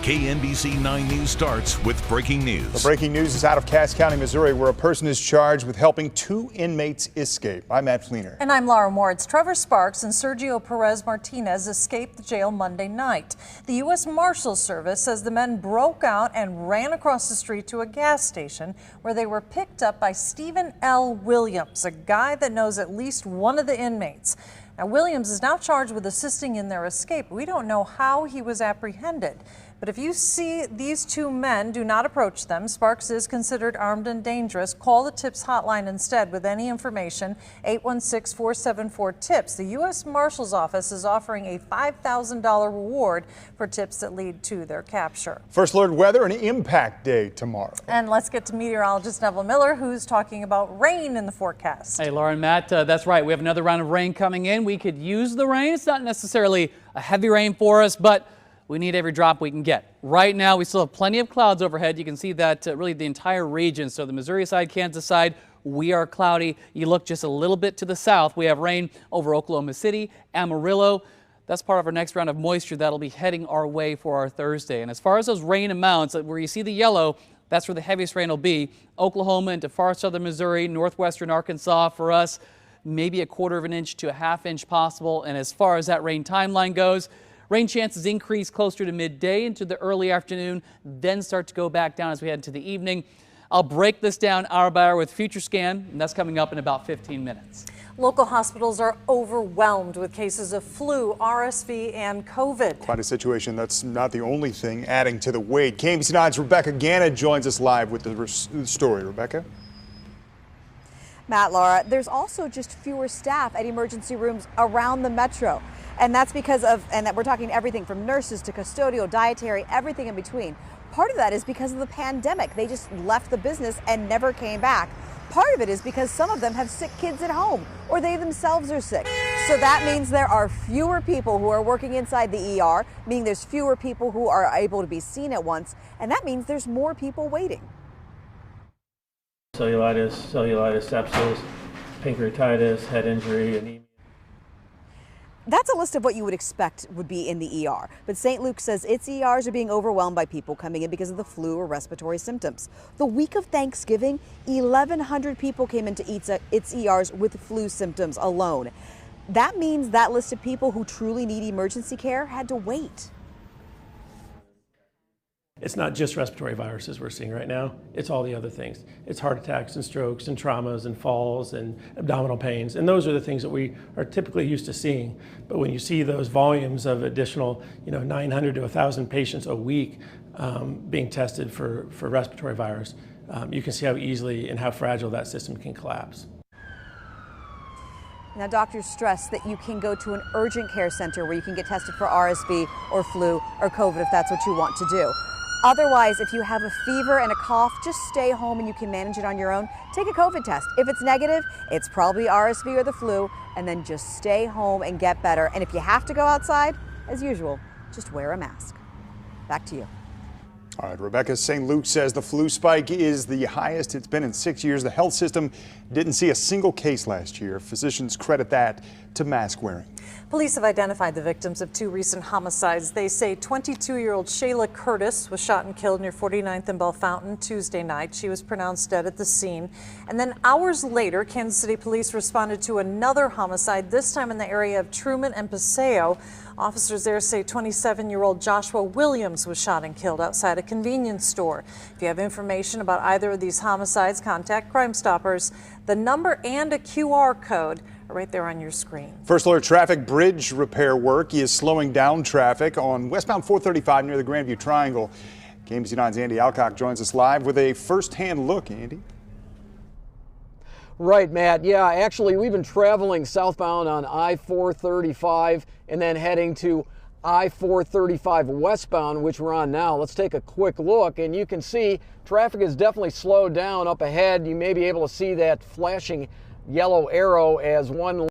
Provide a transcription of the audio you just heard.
KNBC 9 News starts with breaking news. The breaking news is out of Cass County, Missouri, where a person is charged with helping two inmates escape. I'm Matt Fleener. And I'm Laura Moritz. Trevor Sparks and Sergio Perez Martinez escaped the jail Monday night. The U.S. Marshals Service says the men broke out and ran across the street to a gas station where they were picked up by Stephen L. Williams, a guy that knows at least one of the inmates. Now, Williams is now charged with assisting in their escape. We don't know how he was apprehended. But if you see these two men, do not approach them. Sparks is considered armed and dangerous. Call the TIPS hotline instead with any information, 816-474-TIPS. The U.S. Marshal's Office is offering a $5,000 reward for tips that lead to their capture. First Alert weather, an impact day tomorrow. And let's get to meteorologist Neville Miller, who's talking about rain in the forecast. Hey, Laura and Matt, that's right. We have another round of rain coming in. We could use the rain. It's not necessarily a heavy rain for us, but we need every drop we can get. Right now, we still have plenty of clouds overhead. You can see that really the entire region. So the Missouri side, Kansas side, we are cloudy. You look just a little bit to the south. We have rain over Oklahoma City, Amarillo. That's part of our next round of moisture that'll be heading our way for our Thursday. And as far as those rain amounts, where you see the yellow, that's where the heaviest rain will be. Oklahoma into far southern Missouri, northwestern Arkansas for us, maybe 1/4 of an inch to a 1/2 inch possible. And as far as that rain timeline goes, rain chances increase closer to midday into the early afternoon, then start to go back down as we head into the evening. I'll break this down hour by hour with Future Scan, and that's coming up in about 15 minutes. Local hospitals are overwhelmed with cases of flu, RSV, and COVID. Quite a situation. That's not the only thing adding to the weight. KNBC 9's Rebecca Ganna joins us live with the story. Rebecca? Matt, Laura, there's also just fewer staff at emergency rooms around the metro. And that's because of, and that we're talking everything from nurses to custodial, dietary, everything in between. Part of that is because of the pandemic. They just left the business and never came back. Part of it is because some of them have sick kids at home, or they themselves are sick. So that means there are fewer people who are working inside the ER, meaning there's fewer people who are able to be seen at once, and that means there's more people waiting. Cellulitis, sepsis, pancreatitis, head injury, anemia. That's a list of what you would expect would be in the ER. But St. Luke says its ERs are being overwhelmed by people coming in because of the flu or respiratory symptoms. The week of Thanksgiving, 1,100 people came into its ERs with flu symptoms alone. That means that list of people who truly need emergency care had to wait. It's not just respiratory viruses we're seeing right now, it's all the other things. It's heart attacks and strokes and traumas and falls and abdominal pains, and those are the things that we are typically used to seeing. But when you see those volumes of additional 900 to 1,000 patients a week being tested for respiratory virus, you can see how easily and how fragile that system can collapse. Now, doctors stress that you can go to an urgent care center where you can get tested for RSV or flu or COVID if that's what you want to do. Otherwise, if you have a fever and a cough, just stay home and you can manage it on your own. Take a COVID test. If it's negative, it's probably RSV or the flu, and then just stay home and get better. And if you have to go outside, as usual, just wear a mask. Back to you. All right, Rebecca, St. Luke says the flu spike is the highest it's been in 6 years. The health system didn't see a single case last year. Physicians credit that to mask wearing. Police have identified the victims of two recent homicides. They say 22-year-old Shayla Curtis was shot and killed near 49th and Bellefontaine Tuesday night. She was pronounced dead at the scene. And then hours later, Kansas City police responded to another homicide, this time in the area of Truman and Paseo. Officers there say 27-year-old Joshua Williams was shot and killed outside a convenience store. If you have information about either of these homicides, contact Crime Stoppers. The number and a QR code are right there on your screen. First Alert traffic bridge repair work is slowing down traffic on westbound 435 near the Grandview Triangle. KNBC 9's Andy Alcock joins us live with a first-hand look. Andy? Right, Matt. Yeah, actually, we've been traveling southbound on I-435 and then heading to I-435 westbound, which we're on now. Let's take a quick look, and you can see traffic is definitely slowed down up ahead. You may be able to see that flashing yellow arrow as one